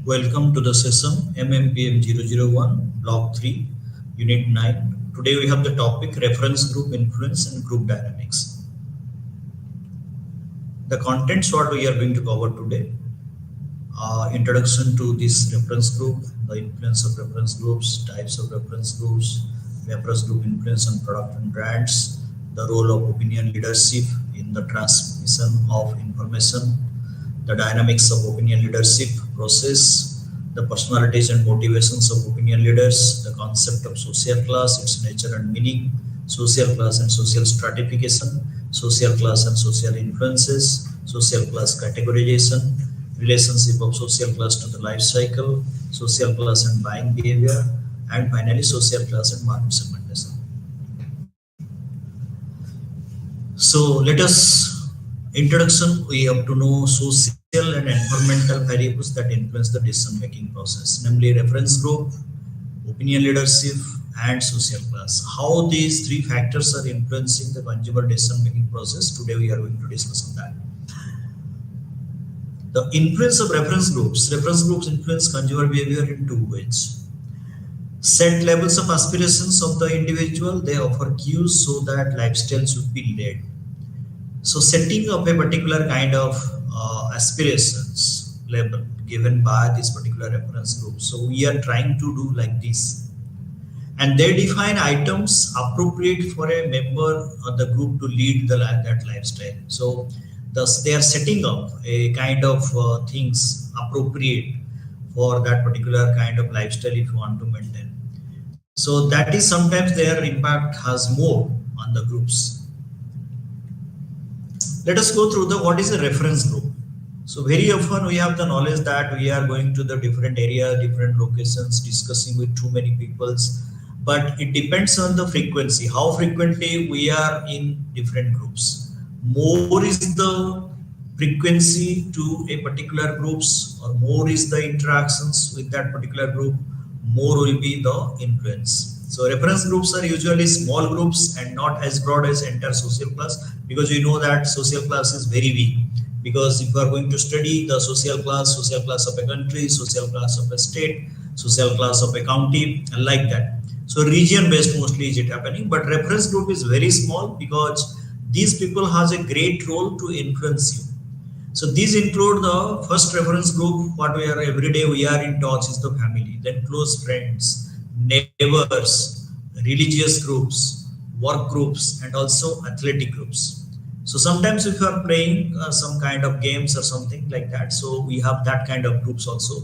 Welcome to the session MMPM 001, Block 3, Unit 9. Today we have the topic Reference Group Influence and Group Dynamics. The contents what we are going to cover today: introduction to this reference group, the influence of reference groups, types of reference groups, reference group influence on product and brands, the role of opinion leadership in the transmission of information, the dynamics of opinion leadership process, the personalities and motivations of opinion leaders, the concept of social class, its nature and meaning, social class and social stratification, social class and social influences, social class categorization, relationship of social class to the life cycle, social class and buying behavior, and finally social class and market segmentation. So let us introduction. We have to know social and environmental variables that influence the decision making process, namely reference group, opinion leadership, and social class. How these three factors are influencing the consumer decision making process. Today we are going to discuss on that. The influence of reference groups. Reference groups influence consumer behavior in two ways. Set levels of aspirations of the individual. They offer cues so that lifestyle should be led. So setting up a particular kind of aspirations level given by this particular reference group. So we are trying to do like this. And they define items appropriate for a member of the group to lead that lifestyle. So thus they are setting up a kind of things appropriate for that particular kind of lifestyle if you want to maintain. So that is sometimes their impact has more on the groups. Let us go through the what is a reference group. So very often we have the knowledge that we are going to the different area, different locations, discussing with too many peoples, but it depends on the frequency, how frequently we are in different groups. More is the frequency to a particular groups, or more is the interactions with that particular group, more will be the influence. So reference groups are usually small groups and not as broad as entire social class, because you know that social class is very weak. Because if you are going to study the social class of a country, social class of a state, social class of a county, and like that. So region based mostly is it happening, but reference group is very small because these people has a great role to influence you. So these include the first reference group, what we are every day we are in touch is the family, then close friends, neighbors, religious groups, work groups, and also athletic groups. So sometimes if you are playing some kind of games or something like that, so we have that kind of groups also,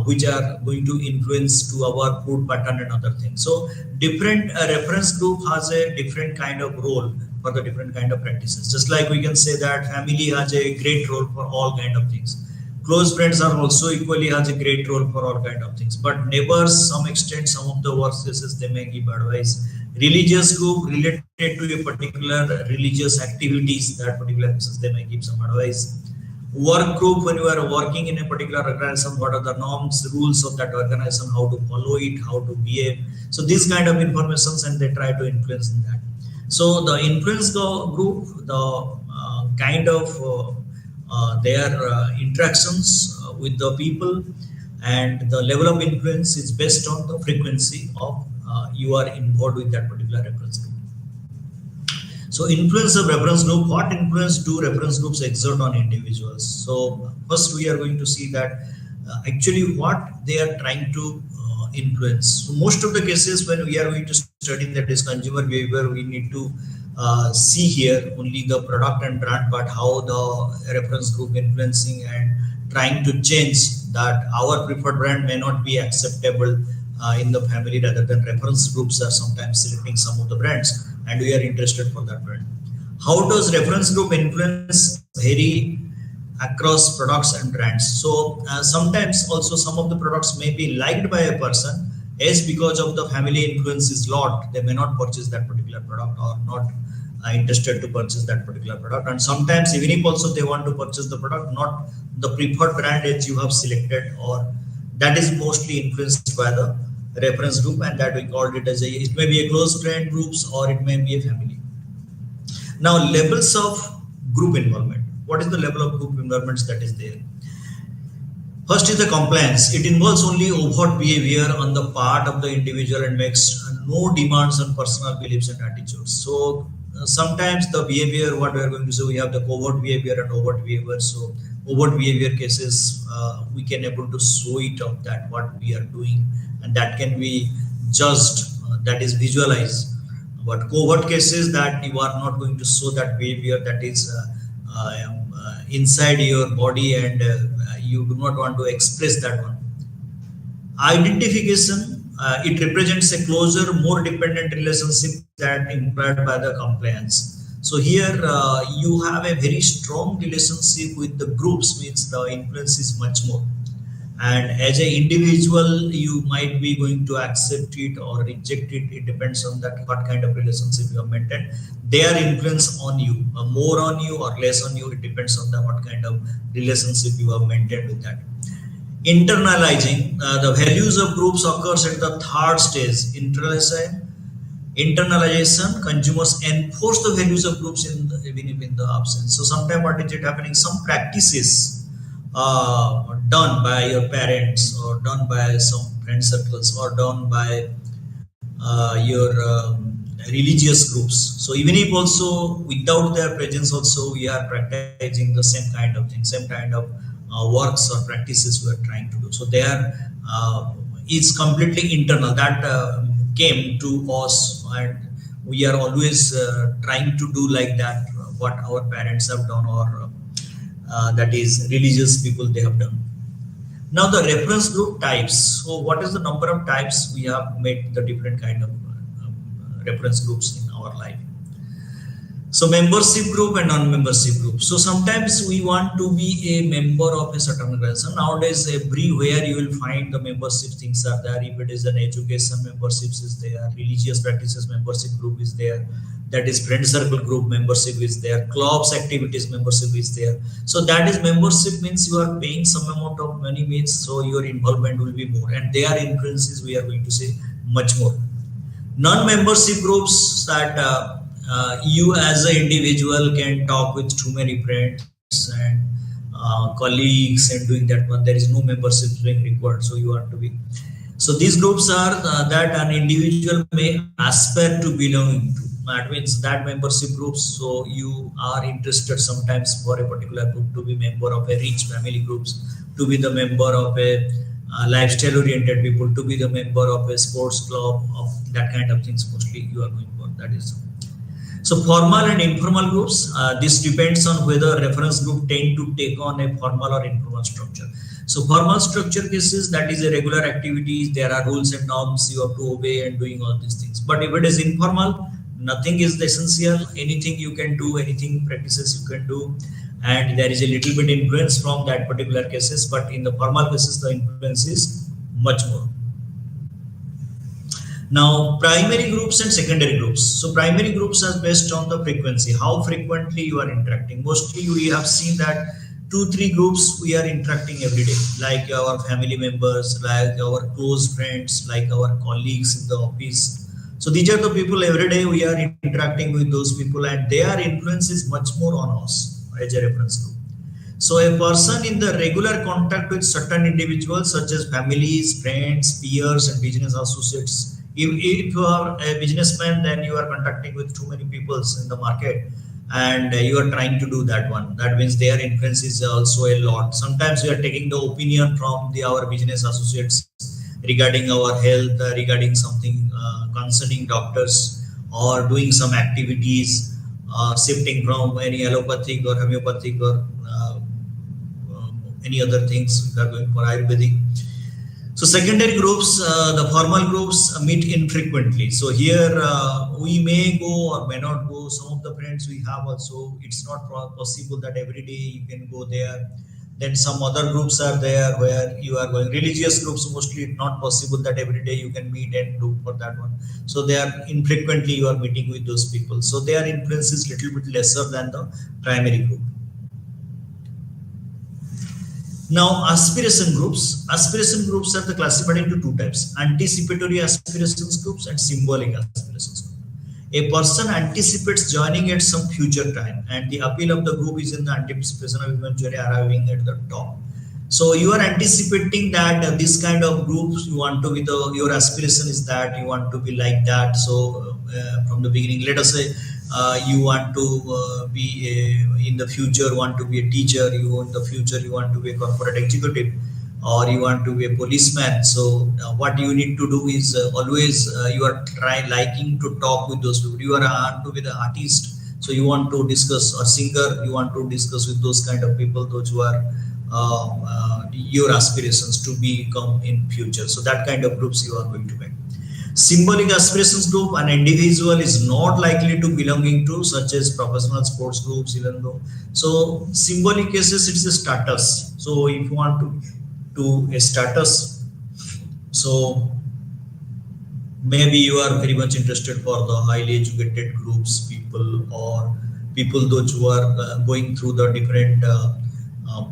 which are going to influence to our food pattern and other things. So different reference group has a different kind of role for the different kind of practices. Just like we can say that family has a great role for all kind of things. Close friends are also equally has a great role for all kind of things. But neighbors, some extent, some of the workplaces they may give advice. Religious group related to a particular religious activities, that particular places they may give some advice. Work group, when you are working in a particular organization, what are the norms, rules of that organization, how to follow it, how to behave. So these kind of informations, and they try to influence in that. So the influence group, the kind of their interactions with the people and the level of influence is based on the frequency of you are involved with that particular reference group. So influence of reference group, what influence do reference groups exert on individuals? So first we are going to see that actually what they are trying to influence. So most of the cases when we are going to study that is consumer behavior, we need to see here only the product and brand, but how the reference group influencing and trying to change that our preferred brand may not be acceptable in the family, rather than reference groups are sometimes selecting some of the brands and we are interested for that brand. How does reference group influence vary across products and brands? So sometimes also some of the products may be liked by a person, as because of the family influence is lot, they may not purchase that particular product or not interested to purchase that particular product. And sometimes even if also they want to purchase the product, not the preferred brand as you have selected, or that is mostly influenced by the reference group, and that we called it as it may be a close friend groups or it may be a family. Now levels of group involvement. What is the level of group involvements that is there? First is the compliance. It involves only overt behavior on the part of the individual and makes no demands on personal beliefs and attitudes. So sometimes the behavior, what we are going to say, we have the covert behavior and overt behavior. So overt behavior cases, we can able to show it of that what we are doing, and that can be judged, that is visualized. But covert cases that you are not going to show that behavior, that is inside your body, and you do not want to express that one. Identification, it represents a closer, more dependent relationship that implied by the compliance. So here you have a very strong relationship with the groups, means the influence is much more. And as an individual, you might be going to accept it or reject it. It depends on that what kind of relationship you have maintained. Their influence on you, more on you or less on you, it depends on the what kind of relationship you have maintained with that. Internalizing, the values of groups occurs at the third stage. Internalization, consumers enforce the values of groups even if in the absence. So sometimes what is it happening? Some practices done by your parents or done by some friend circles or done by your religious groups. So even if also without their presence also we are practicing the same kind of thing, same kind of works or practices we are trying to do. So there is completely internal that came to us, and we are always trying to do like that what our parents have done, or that is religious people they have done. Now the reference group types. So what is the number of types we have made the different kind of reference groups in our life? So membership group and non-membership group. So sometimes we want to be a member of a certain organization. Nowadays, everywhere you will find the membership things are there. If it is an education memberships is there, religious practices membership group is there, that is friend circle group membership is there, clubs activities membership is there. So that is membership means you are paying some amount of money, means so your involvement will be more, and their influences we are going to say much more. Non-membership groups that you as an individual can talk with too many friends and colleagues and doing that one. There is no membership being required, so you have to be. So these groups are that an individual may aspire to belong to. That means that membership groups. So you are interested sometimes for a particular group to be member of a rich family groups, to be the member of a lifestyle oriented people, to be the member of a sports club, of that kind of things. Mostly you are going for that is. So formal and informal groups, this depends on whether reference group tend to take on a formal or informal structure. So formal structure cases, that is a regular activities, there are rules and norms you have to obey and doing all these things. But if it is informal, nothing is essential, anything you can do, anything practices you can do, and there is a little bit influence from that particular cases, but in the formal cases the influence is much more. Now, primary groups and secondary groups. So primary groups are based on the frequency, how frequently you are interacting. Mostly we have seen that 2-3 groups we are interacting every day, like our family members, like our close friends, like our colleagues in the office. So these are the people every day we are interacting with those people, and their influence is much more on us as a reference group. So a person in the regular contact with certain individuals such as families, friends, peers and business associates. If you are a businessman, then you are contacting with too many people in the market, and you are trying to do that one. That means their influence is also a lot. Sometimes we are taking the opinion from our business associates regarding our health, regarding something concerning doctors, or doing some activities, shifting from any allopathic or homeopathic or any other things. We are going for Ayurvedic. So secondary groups, the formal groups meet infrequently. So here we may go or may not go. Some of the friends we have also, it's not possible that every day you can go there. Then some other groups are there where you are going. Religious groups, mostly it's not possible that every day you can meet and do for that one. So they are infrequently you are meeting with those people. So their influence is little bit lesser than the primary group. Now, aspiration groups. Aspiration groups are classified into 2 types: anticipatory aspirations groups and symbolic aspirations groups. A person anticipates joining at some future time, and the appeal of the group is in the anticipation of eventually arriving at the top. So you are anticipating that this kind of groups you want to be the your aspiration is that you want to be like that. So from the beginning, let us say you want to be in the future want to be a teacher. You in the future you want to be a corporate executive, or you want to be a policeman. So what you need to do is always you are try liking to talk with those people. You are want to be the artist, so you want to discuss or singer. You want to discuss with those kind of people, those who are your aspirations to become in future. So that kind of groups you are going to make. Symbolic aspirations group, an individual is not likely to belonging to, such as professional sports groups, even though. So symbolic cases, it's a status. So if you want to do a status, so maybe you are very much interested for the highly educated groups, people, or people those who are going through the different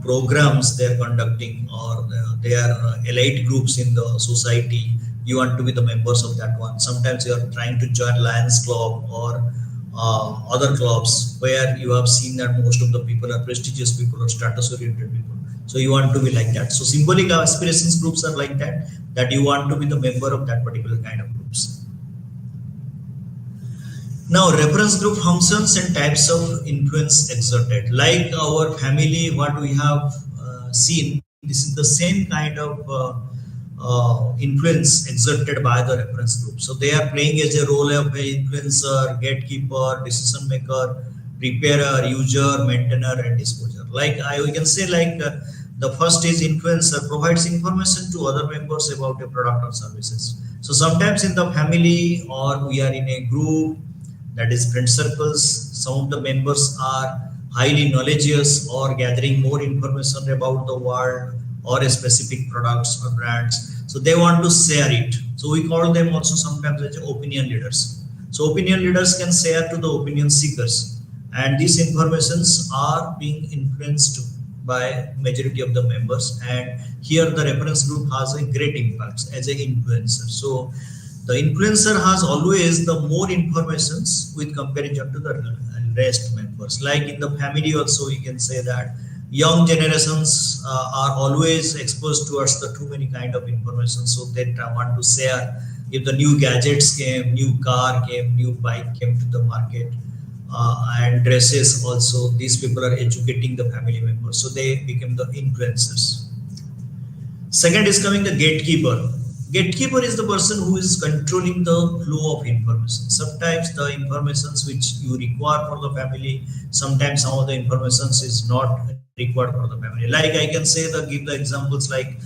programs they are conducting, or they are elite groups in the society. You want to be the members of that one. Sometimes you are trying to join Lions Club or other clubs where you have seen that most of the people are prestigious people or status oriented people. So you want to be like that. So symbolic aspirations groups are like that, that you want to be the member of that particular kind of groups. Now, reference group functions and types of influence exerted. Like our family, what we have seen, this is the same kind of influence exerted by the reference group. So they are playing as a role of a influencer, gatekeeper, decision maker, repairer, user, maintainer, and disposer. Like we can say like the first is influencer provides information to other members about a product or services. So sometimes in the family or we are in a group, that is friend circles, some of the members are highly knowledgeous or gathering more information about the world or a specific products or brands. So they want to share it. So we call them also sometimes as opinion leaders. So opinion leaders can share to the opinion seekers, and these informations are being influenced by majority of the members. And here the reference group has a great impact as an influencer. So the influencer has always the more informations with comparison to the rest members. Like in the family also, you can say that young generations are always exposed towards the too many kind of information. So they want to share if the new gadgets came, new car came, new bike came to the market, and dresses also. These people are educating the family members. So they become the influencers. Second is coming the gatekeeper. Gatekeeper is the person who is controlling the flow of information. Sometimes the informations which you require for the family, sometimes some of the informations is not required for the family. Like I can say the give the examples like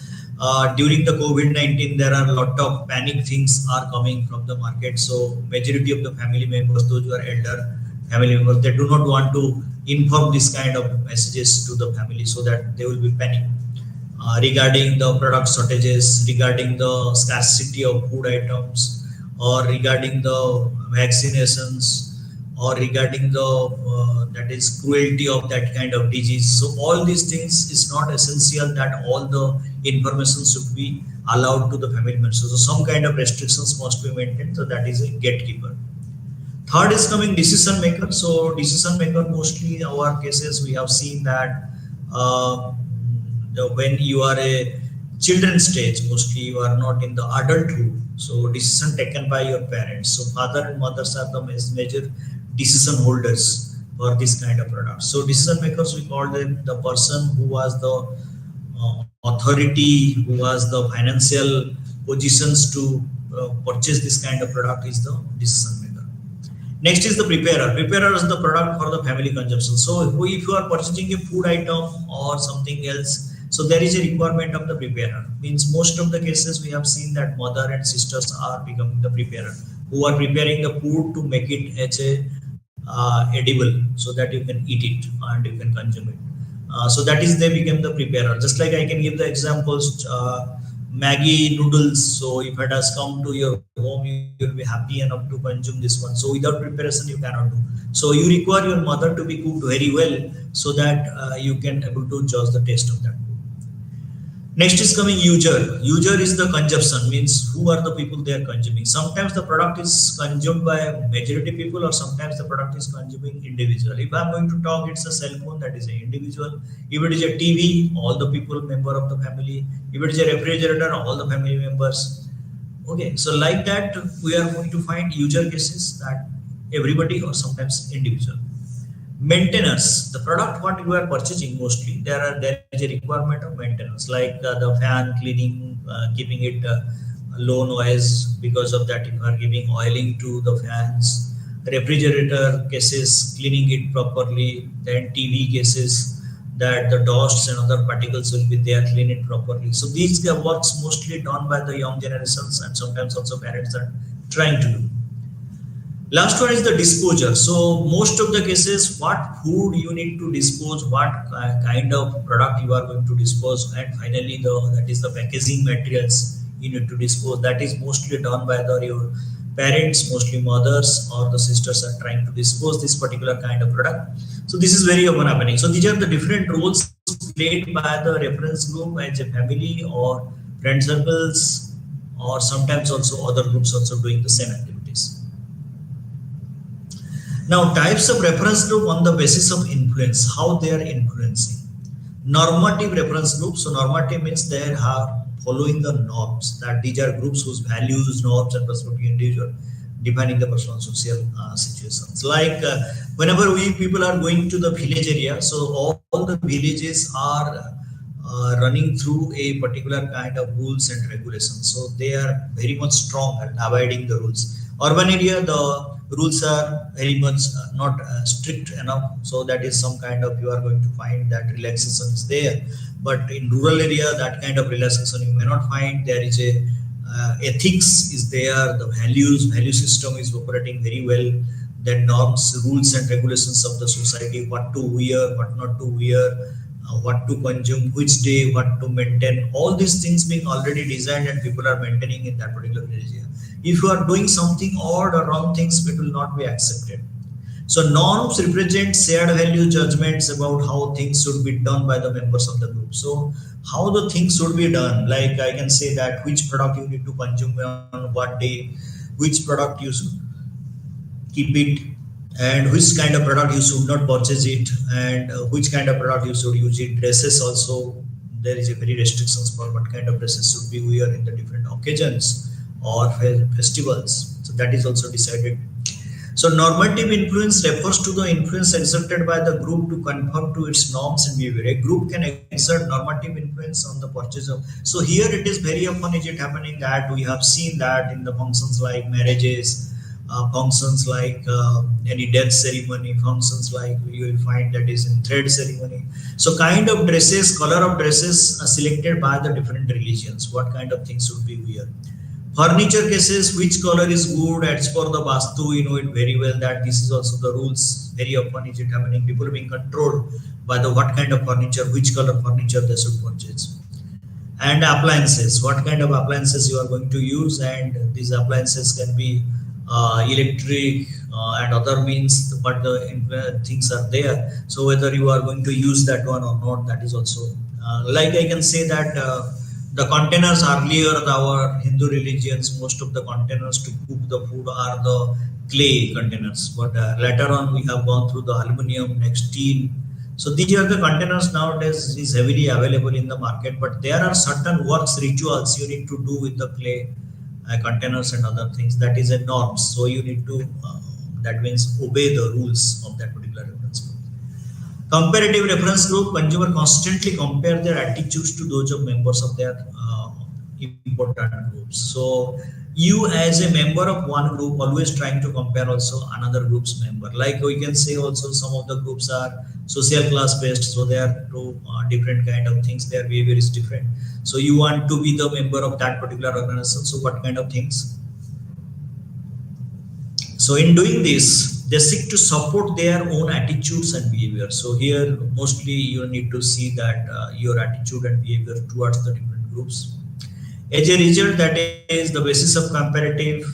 during the COVID-19, there are a lot of panic things are coming from the market. So majority of the family members, those who are elder family members, they do not want to inform this kind of messages to the family so that they will be panic. Regarding the product shortages, regarding the scarcity of food items, or regarding the vaccinations, or regarding the that is cruelty of that kind of disease. So all these things is not essential that all the information should be allowed to the family members. So some kind of restrictions must be maintained. So that is a gatekeeper. Third is coming decision maker. So decision maker, mostly our cases we have seen that when you are a children stage, mostly you are not in the adulthood. So decision taken by your parents. So father and mothers are the major decision holders for this kind of product. So decision makers, we call them the person who has the authority, who has the financial positions to purchase this kind of product is the decision maker. Next is the preparer. Preparer is the product for the family consumption. So if you are purchasing a food item or something else, so there is a requirement of the preparer. Means most of the cases we have seen that mother and sisters are becoming the preparer, who are preparing the food to make it as a edible, so that you can eat it and you can consume it. So that is they become the preparer. Just like I can give the examples, Maggie noodles. So if it has come to your home, you will be happy enough to consume this one. So without preparation, you cannot do. So you require your mother to be cooked very well so that you can able to judge the taste of that. Next is coming user. User is the consumption, means who are the people they are consuming. Sometimes the product is consumed by majority people, or sometimes the product is consuming individual. If I'm going to talk, it's a cell phone, that is an individual. If it is a TV, all the people member of the family. If it is a refrigerator, all the family members. Okay, so like that we are going to find user cases, that everybody or sometimes individual. Maintenance, the product what you are purchasing, mostly there is a requirement of maintenance, like the fan cleaning, keeping it low noise. Because of that, you are giving oiling to the fans. Refrigerator cases, cleaning it properly. Then TV cases, that the dusts and other particles will be there, clean it properly. So these are works mostly done by the young generations, and sometimes also parents are trying to do. Last one is the disposal. So most of the cases, what food you need to dispose, what kind of product you are going to dispose, and finally that is the packaging materials you need to dispose. That is mostly done by your parents, mostly mothers or the sisters are trying to dispose this particular kind of product. So this is very often happening. So these are the different roles played by the reference group as a family or friend circles, or sometimes also other groups also doing the same activities. Now, types of reference group on the basis of influence, how they are influencing. Normative reference group. So, normative means they are following the norms, that these are groups whose values, norms, and perspective individual defining the personal social situations. Like whenever we people are going to the village area, so all the villages are running through a particular kind of rules and regulations. So they are very much strong at abiding the rules. Urban area, the rules are very much not strict enough. So that is some kind of, you are going to find that relaxation is there. But in rural area, that kind of relaxation you may not find. There is a ethics is there, the value system is operating very well. The norms, rules and regulations of the society, what to wear, what not to wear, what to consume, which day, what to maintain, all these things being already designed and people are maintaining in that particular area. If you are doing something odd or wrong things, it will not be accepted. So norms represent shared value judgments about how things should be done by the members of the group. So how the things should be done, like I can say that which product you need to consume on what day, which product you should keep it, and which kind of product you should not purchase it, and which kind of product you should use it. Dresses also, there is a very restrictions for what kind of dresses should be wear in the different occasions or festivals. So that is also decided. So normative influence refers to the influence exerted by the group to conform to its norms and behavior. A group can exert normative influence on the purchase of. So here it is very often is it happening that we have seen that in the functions like marriages, functions like any death ceremony, functions like you will find that is in thread ceremony. So kind of dresses, color of dresses are selected by the different religions. What kind of things should be wear. Furniture cases, which color is good as per the Vastu, you know it very well that this is also the rules. Very often is it happening. People are being controlled by the what kind of furniture, which color furniture they should purchase. And appliances, what kind of appliances you are going to use, and these appliances can be electric and other means, but the things are there. So whether you are going to use that one or not, that is also like I can say that. The containers earlier, our Hindu religions, most of the containers to cook the food are the clay containers. But later on, we have gone through the aluminum, next steel. So these are the containers nowadays is heavily available in the market. But there are certain works, rituals you need to do with the clay containers and other things. That is a norm. So you need to, that means obey the rules of that particular reference. Comparative reference group, consumer constantly compare their attitudes to those of members of their important groups. So you as a member of one group always trying to compare also another group's member. Like we can say also some of the groups are social class based, so they are two different kind of things. Their behavior is different. So you want to be the member of that particular organization. So what kind of things? So in doing this, they seek to support their own attitudes and behavior. So here mostly you need to see that your attitude and behavior towards the different groups. As a result, that is the basis of comparative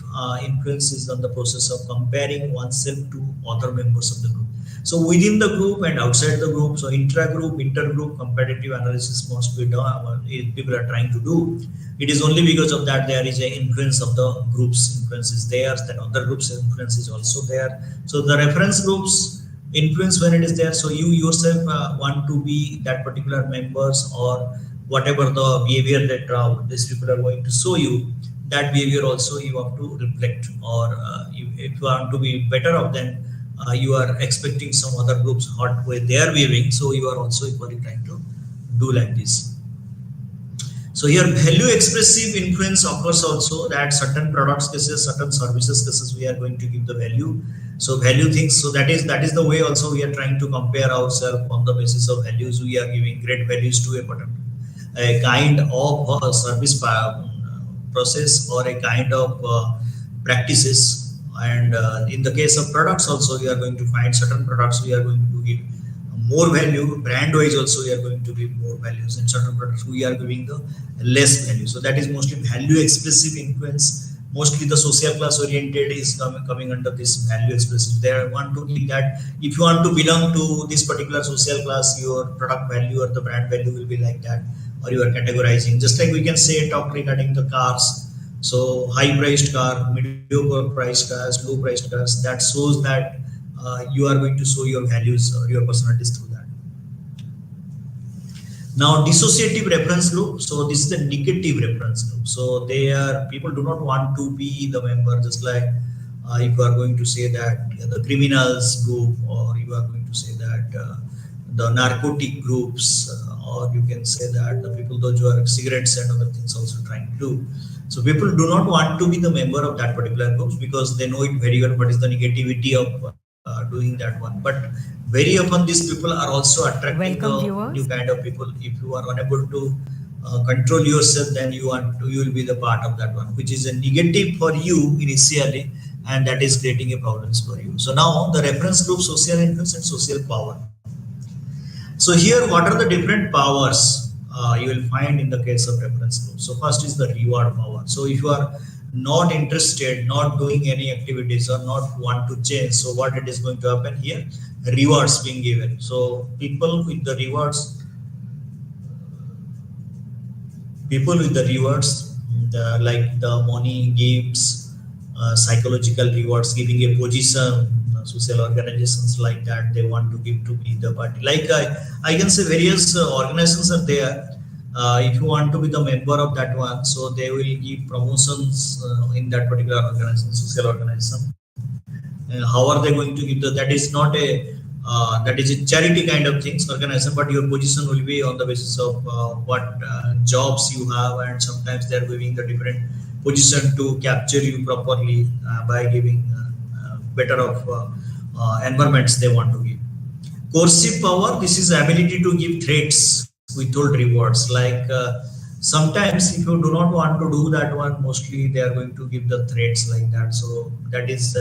influence is on the process of comparing oneself to other members of the group. So within the group and outside the group, so intra-group, inter-group competitive analysis must be done. People are trying to do. It is only because of that there is a influence of the groups. Influence is there, then other groups influence is also there. So the reference groups influence when it is there. So you yourself want to be that particular members or whatever the behavior that these people are going to show you, that behavior also you have to reflect, or if you want to be better off, then you are expecting some other groups what way they are behaving, so you are also equally trying to do like this. So here value expressive influence occurs also, that certain products cases, certain services cases we are going to give the value. So value things, so that is the way also we are trying to compare ourselves on the basis of values. We are giving great values to a kind of service process or a kind of practices. And in the case of products also, we are going to find certain products we are going to give more value. Brand wise also we are going to give more values, and certain products we are giving the less value. So that is mostly value expressive influence. Mostly the social class oriented is coming under this value expressive. They want to give that if you want to belong to this particular social class, your product value or the brand value will be like that, or you are categorizing. Just like we can say talk regarding the cars. So high priced car, mediocre priced cars, low priced cars. That shows that you are going to show your values or your personalities through that. Now dissociative reference group. So this is the negative reference group. So they are people do not want to be the member. Just like if you are going to say that the criminals group, or you are going to say that the narcotic groups, or you can say that the people those who are cigarettes and other things also trying to do. So people do not want to be the member of that particular groups because they know it very well what is the negativity of doing that one. But very often these people are also attracting Welcome, the new viewers. kind of people. If you are unable to control yourself, then you will be the part of that one, which is a negative for you initially, and that is creating a problems for you. So now the reference group, social influence and social power. So here, what are the different powers you will find in the case of reference group? So first is the reward power. So if you are not interested, not doing any activities or not want to change, so what it is going to happen here? Rewards being given. So people with the rewards, like the money, gifts, psychological rewards, giving a position, social organizations like that, they want to give to be the party. Like I can say various organizations are there. If you want to be the member of that one, so they will give promotions in that particular organization, social organization. How are they going to give that is not a that is a charity kind of things organization, but your position will be on the basis of what jobs you have, and sometimes they are giving the different position to capture you properly by giving better of environments they want to give. Coercive power, this is ability to give threats without rewards. Like sometimes if you do not want to do that one, mostly they are going to give the threats like that. So that is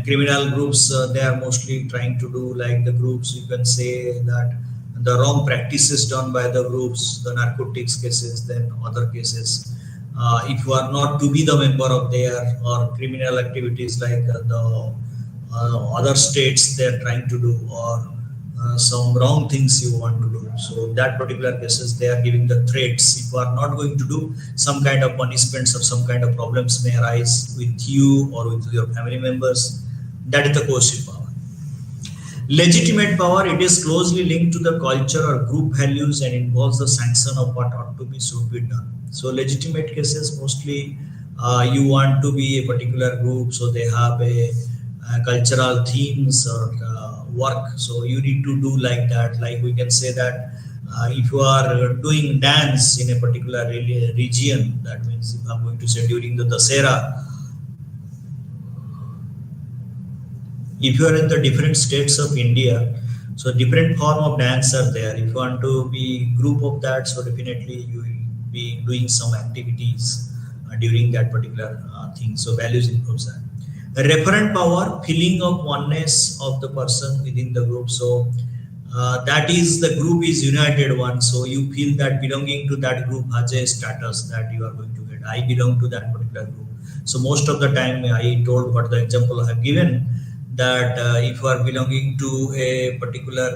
criminal groups, they are mostly trying to do like the groups, you can say that the wrong practices done by the groups, the narcotics cases, then other cases. If you are not to be the member of their or criminal activities like the other states they are trying to do, or some wrong things you want to do. So that particular cases they are giving the threats. If you are not going to do, some kind of punishments or some kind of problems may arise with you or with your family members. That is the coercive power. Legitimate power, it is closely linked to the culture or group values and involves the sanction of what ought to be should be done. So legitimate cases mostly you want to be a particular group, so they have a cultural themes or work, so you need to do like that. Like we can say that if you are doing dance in a particular region, that means if I'm going to say during the Dasera, if you are in the different states of India, so different form of dance are there. If you want to be group of that, so definitely you will be doing some activities during that particular thing. So values includes that. Referent power, feeling of oneness of the person within the group. So that is the group is united one. So you feel that belonging to that group has a status that you are going to get. I belong to that particular group. So most of the time I told what the example I have given, that if you are belonging to a particular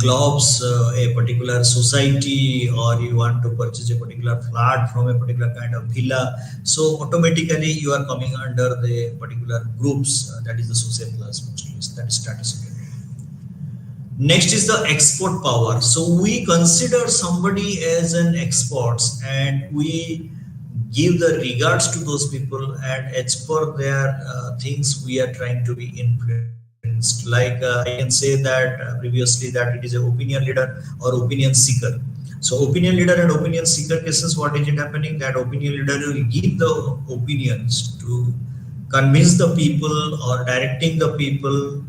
clubs, a particular society, or you want to purchase a particular flat from a particular kind of villa, so automatically you are coming under the particular groups, that is the social class mostly, that is status. Next is the export power. So we consider somebody as an export, and we give the regards to those people, and as per their things we are trying to be influenced. Like I can say that previously that it is an opinion leader or opinion seeker. So opinion leader and opinion seeker cases, what is it happening? That opinion leader will give the opinions to convince the people or directing the people.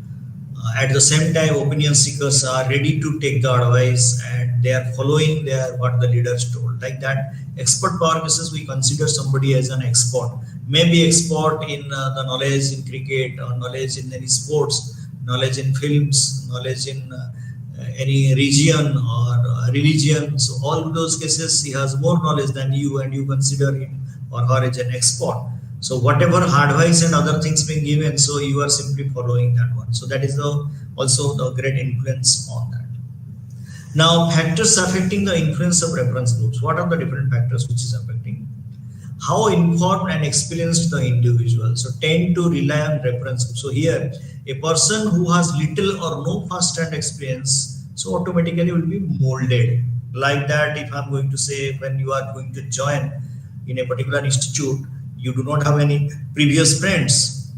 At the same time, opinion seekers are ready to take the advice and they are following their what the leaders told. Like that, expert power cases, we consider somebody as an expert. Maybe expert in the knowledge in cricket or knowledge in any sports, knowledge in films, knowledge in any region or religion. So all of those cases, he has more knowledge than you, and you consider him or her as an expert. So whatever advice and other things being given, so you are simply following that one. So that is the also the great influence on that. Now, factors affecting the influence of reference groups. What are the different factors which is affecting? How informed and experienced the individual. So tend to rely on reference groups. So here, a person who has little or no first-hand experience, so automatically will be molded. Like that, if I'm going to say when you are going to join in a particular institute, you do not have any previous friends,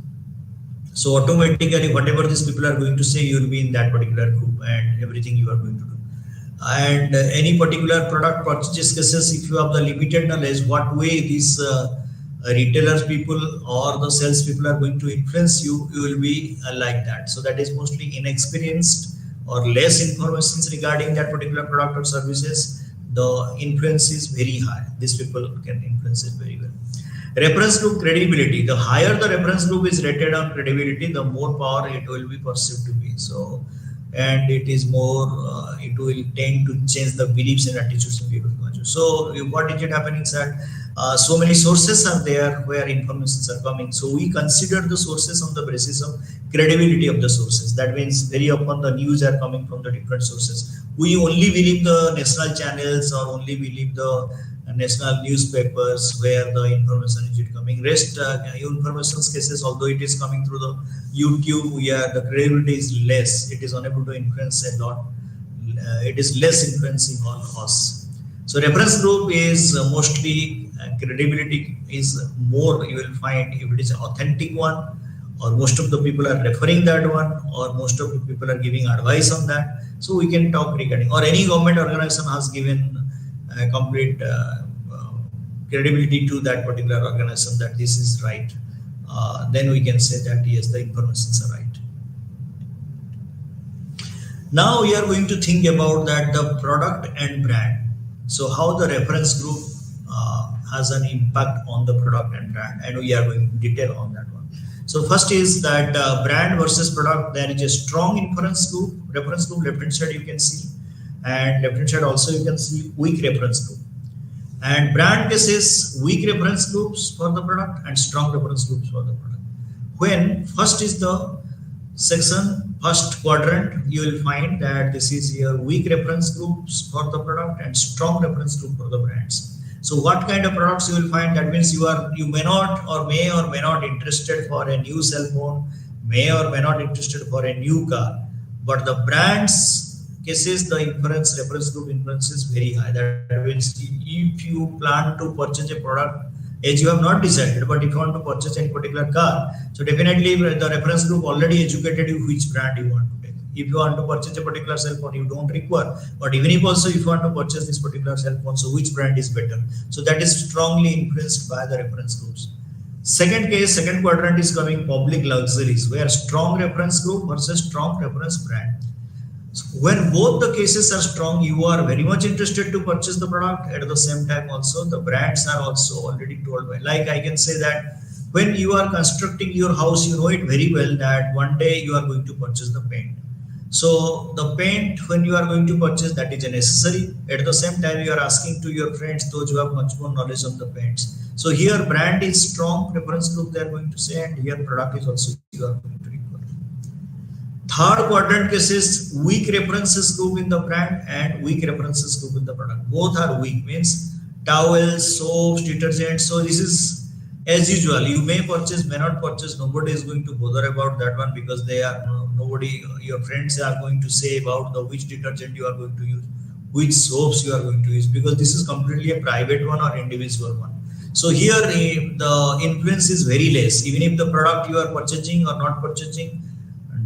so automatically whatever these people are going to say, you will be in that particular group and everything you are going to do. And any particular product purchase cases, if you have the limited knowledge, what way these retailers people or the sales people are going to influence you, you will be like that. So that is mostly inexperienced or less information regarding that particular product or services. The influence is very high. These people can influence it very well. Reference group credibility. The higher the reference group is rated on credibility, the more power it will be perceived to be. So, and it is more, it will tend to change the beliefs and attitudes of people. So, what is it happening, sir? So many sources are there where informations are coming. So we consider the sources on the basis of credibility of the sources. That means very often the news are coming from the different sources. We only believe the national channels or only believe the national newspapers where the information is coming. Rest information cases, although it is coming through the YouTube, where the credibility is less, it is unable to influence a lot. It is less influencing on us. So reference group is mostly credibility is more. You will find if it is an authentic one, or most of the people are referring that one, or most of the people are giving advice on that. So we can talk regarding, or any government organization has given complete credibility to that particular organization that this is right, then we can say that yes, the informations are right. Now we are going to think about that the product and brand. So how the reference group has an impact on the product and brand, and we are going to detail on that one. So first is that brand versus product. There is a strong reference group. Left hand side you can see, and left hand side also you can see weak reference group. And brand cases, weak reference groups for the product and strong reference groups for the product. When first is the section, first quadrant, you will find that this is your weak reference groups for the product and strong reference group for the brands. So what kind of products you will find? That means you may not or may not interested for a new cell phone, may or may not interested for a new car, but the brands cases, the reference group influence is very high. That means if you plan to purchase a product, as you have not decided, but if you want to purchase any particular car, so definitely the reference group already educated you which brand you want to take. If you want to purchase a particular cell phone, you don't require. But even if also if you want to purchase this particular cell phone, so which brand is better? So that is strongly influenced by the reference groups. Second case, second quadrant is coming public luxuries, where strong reference group versus strong reference brand. So when both the cases are strong, you are very much interested to purchase the product. At the same time, also the brands are also already told by. Like I can say that when you are constructing your house, you know it very well that one day you are going to purchase the paint. So the paint when you are going to purchase, that is a necessary. At the same time, you are asking to your friends, those who have much more knowledge on the paints. So here brand is strong preference group they are going to say, and here product is also you are going to require. Third quadrant cases weak references group in the brand and weak references group in the product. Both are weak, means towels, soaps, detergents. So this is as usual. You may purchase, may not purchase. Nobody is going to bother about that one because they are nobody. Your friends are going to say about the which detergent you are going to use, which soaps you are going to use, because this is completely a private one or individual one. So here the influence is very less. Even if the product you are purchasing or not purchasing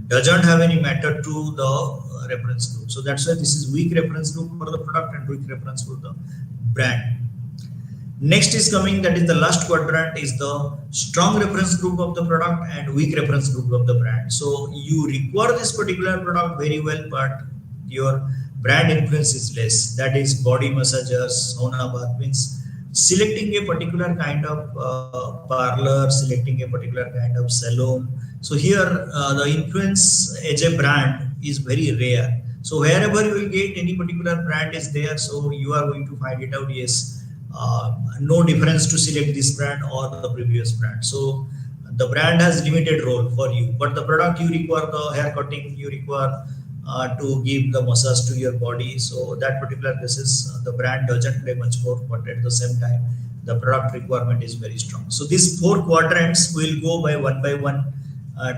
doesn't have any matter to the reference group. So that's why this is weak reference group for the product and weak reference for the brand. Next is coming, that is the last quadrant, is the strong reference group of the product and weak reference group of the brand. So you require this particular product very well, but your brand influence is less. That is body massagers, sauna bath, means selecting a particular kind of parlor, selecting a particular kind of salon. So here the influence as a brand is very rare. So wherever you will get any particular brand is there, so you are going to find it out. Yes, no difference to select this brand or the previous brand. So the brand has limited role for you, but the product you require the hair cutting, you require to give the massage to your body. So that particular basis, the brand doesn't play much more, but at the same time, the product requirement is very strong. So these four quadrants will go by one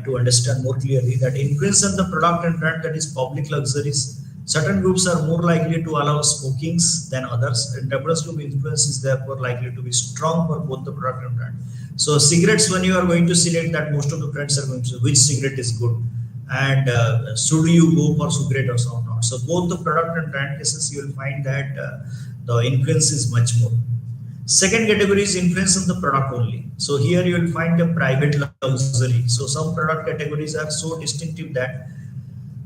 to understand more clearly that influence on the product and brand, that is public luxuries. Certain groups are more likely to allow smokings than others, and reference group influence is therefore likely to be strong for both the product and brand. So cigarettes, when you are going to select that, most of the friends are going to say which cigarette is good, and should you go for cigarette or so not. So both the product and brand cases, you will find that the influence is much more. Second category is influence on the product only. So here you will find a private luxury. So some product categories are so distinctive that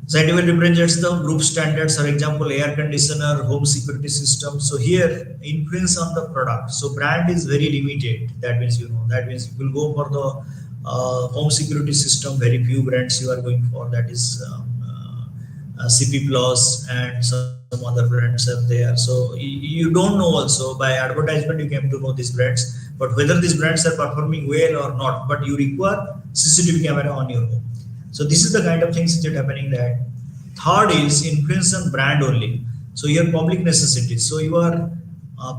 scientific represents the group standards. For example, air conditioner, home security system. So here influence on the product. So brand is very limited. That means that means you will go for the home security system. Very few brands you are going for. That is CP Plus and some other brands are there. So you don't know also by advertisement you came to know these brands, but whether these brands are performing well or not. But you require CCTV camera on your home. So this is the kind of things which are happening. That third is influence on brand only. So your public necessities. So you are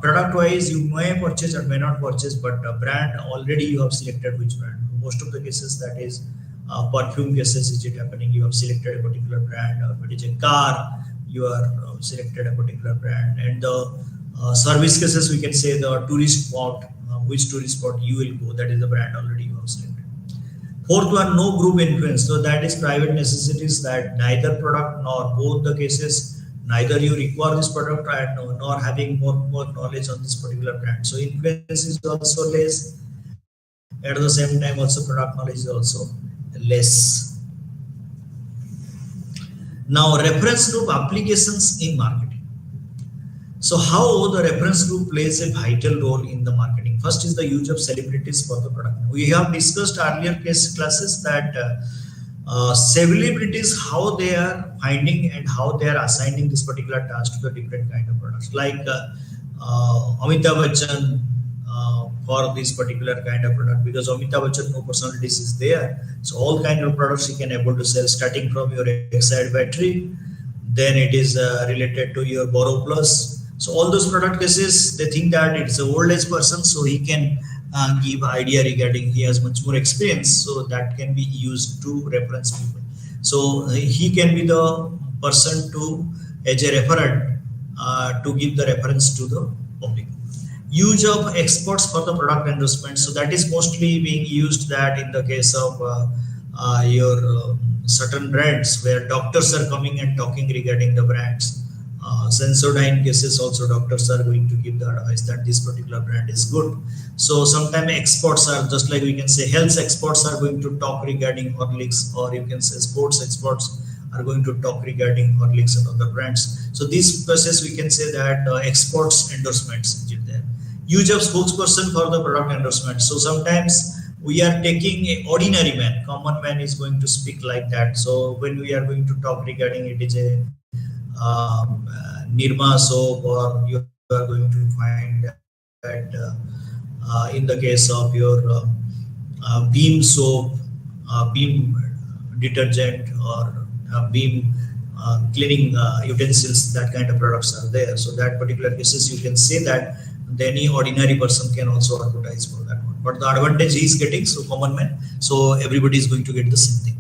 product wise you may purchase or may not purchase, but brand already you have selected which brand. Most of the cases, that is perfume cases, is it happening, you have selected a particular brand. Or if it is a car, you are selected a particular brand. And the service cases, we can say the tourist spot, which tourist spot you will go, that is the brand already you have selected. Fourth one, no group influence. So that is private necessities, that neither product nor both the cases, neither you require this product and nor having more knowledge on this particular brand. So influence is also less. At the same time, also product knowledge is also less. Now, reference group applications in marketing. So how the reference group plays a vital role in the marketing. First is the use of celebrities for the product. We have discussed earlier classes that celebrities, how they are finding and how they are assigning this particular task to the different kind of products. Like Amitabh Bachchan for this particular kind of product, because Amitabh Bachchan no personalities is there. So all kind of products you can able to sell, starting from your Excite battery, then it is related to your Borrow Plus. So all those product cases, they think that it's an old age person, so he can give idea regarding, he has much more experience, so that can be used to reference people. So he can be the person to as a referent to give the reference to the public. Use of experts for the product endorsement. So that is mostly being used that in the case of your certain brands where doctors are coming and talking regarding the brands. Sensodyne cases also, doctors are going to give the advice that this particular brand is good. So sometimes experts are, just like we can say health experts are going to talk regarding Horlicks, or you can say sports experts are going to talk regarding Horlicks and other brands. So these cases we can say that experts endorsements is there. Use of spokesperson for the product endorsement. So sometimes we are taking a ordinary man, common man is going to speak like that. So when we are going to talk regarding it is a Nirma soap, or you are going to find that in the case of your Beam soap, Beam detergent, or Beam cleaning utensils, that kind of products are there. So that particular cases you can say that any ordinary person can also advertise for that one. But the advantage he is getting, so common man, so everybody is going to get the same thing.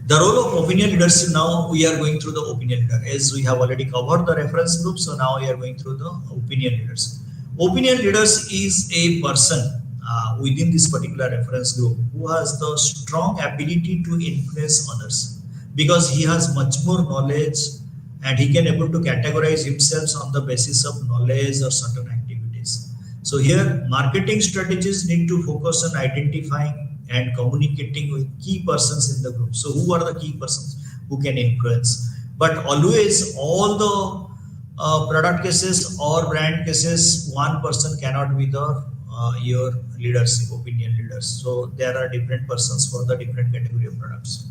The role of opinion leaders, now we are going through the opinion leader, as we have already covered the reference group. So now we are going through the opinion leaders. Opinion leaders is a person within this particular reference group who has the strong ability to influence others, because he has much more knowledge and he can able to categorize himself on the basis of knowledge or certain activities. So here marketing strategies need to focus on identifying and communicating with key persons in the group. So who are the key persons who can influence? But always all the product cases or brand cases, one person cannot be the your leadership, opinion leaders. So there are different persons for the different category of products.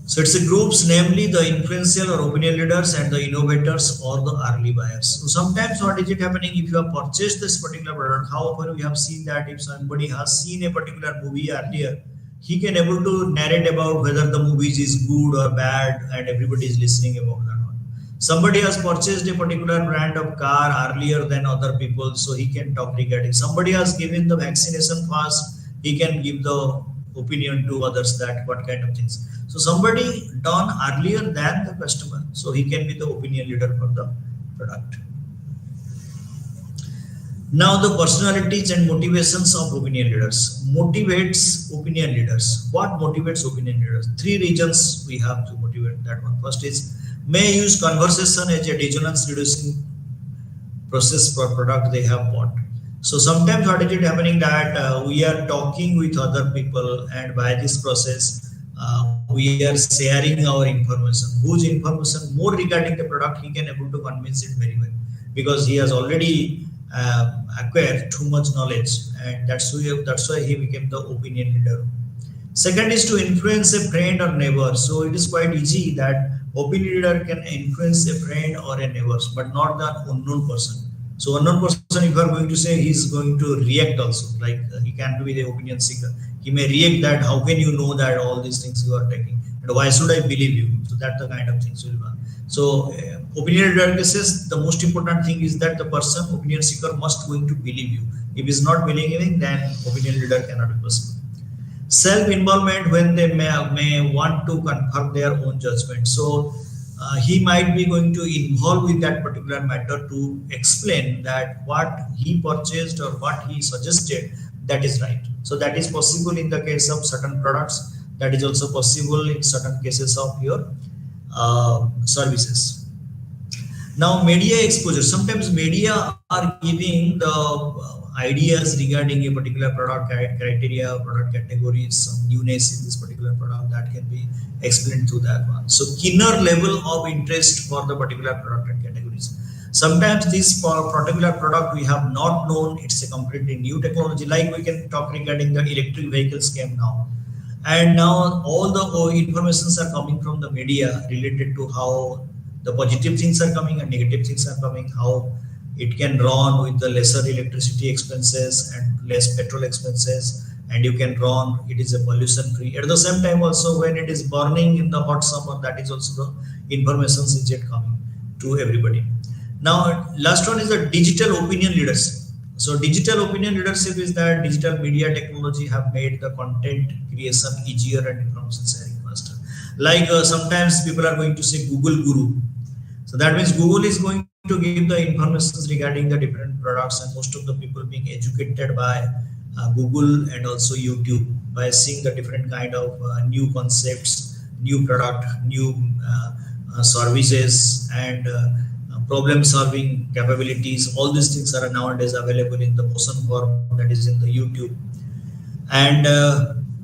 So it's a groups, namely the influential or opinion leaders and the innovators or the early buyers. So sometimes what is it happening, if you have purchased this particular product, however we have seen that if somebody has seen a particular movie earlier, he can able to narrate about whether the movie is good or bad, and everybody is listening about that one. Somebody has purchased a particular brand of car earlier than other people, so he can talk regarding. Somebody has given the vaccination fast, he can give the opinion to others that what kind of things. So somebody done earlier than the customer, so he can be the opinion leader for the product. Now the personalities and motivations of opinion leaders. Motivates opinion leaders. What motivates opinion leaders? Three reasons we have to motivate that one. First is, may use conversation as a dissonance reducing process for product they have bought. So sometimes what is it happening that we are talking with other people, and by this process we are sharing our information. Whose information more regarding the product, he can able to convince it very well, because he has already acquired too much knowledge, and that's why he became the opinion leader. Second is to influence a friend or neighbor. So it is quite easy that opinion leader can influence a friend or a neighbor, but not the unknown person. So unknown person, if you are going to say, he is going to react also, like he can't be the opinion seeker. He may react that how can you know that all these things you are taking, and why should I believe you? So that's the kind of things will be. So opinion leader cases, the most important thing is that the person, opinion seeker, must going to believe you. If he is not believing, then opinion leader cannot be possible. Self-involvement, when they may want to confirm their own judgment. So he might be going to involve with that particular matter to explain that what he purchased or what he suggested, that is right. So that is possible in the case of certain products. That is also possible in certain cases of your services. Now media exposure. Sometimes media are giving the ideas regarding a particular product criteria, product categories, some newness in this particular product that can be explained through that one. So keener level of interest for the particular product and categories. Sometimes this particular product we have not known, it's a completely new technology. Like we can talk regarding the electric vehicles came now. And now all the informations are coming from the media related to how the positive things are coming and negative things are coming, how it can run with the lesser electricity expenses and less petrol expenses, and you can run, it is a pollution free. At the same time also, when it is burning in the hot summer, that is also the information is yet coming to everybody. Now last one is the digital opinion leadership. So digital opinion leadership is that digital media technology have made the content creation easier and information sharing faster. Like sometimes people are going to say Google Guru. So that means Google is going to give the information regarding the different products, and most of the people being educated by Google and also YouTube by seeing the different kind of new concepts, new product, new services, and problem solving capabilities. All these things are nowadays available in the motion form, that is in the YouTube. And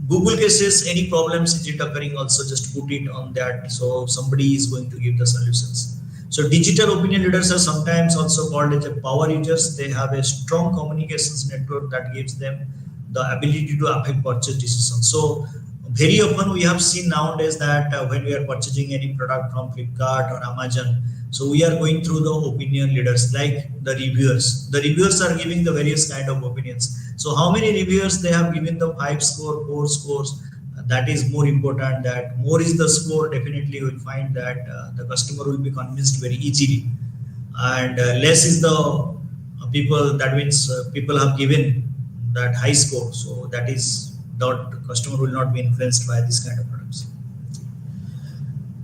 Google cases, any problems is it occurring, also just put it on that, so somebody is going to give the solutions. So digital opinion leaders are sometimes also called as a power users. They have a strong communications network that gives them the ability to affect purchase decisions. So very often we have seen nowadays that when we are purchasing any product from Flipkart or Amazon, so we are going through the opinion leaders like the reviewers. The reviewers are giving the various kind of opinions. So how many reviewers they have given the 5 score, 4 scores? That is more important. That more is the score, definitely you will find that the customer will be convinced very easily, and less is the people. That means people have given that high score, so that is not customer will not be influenced by this kind of products.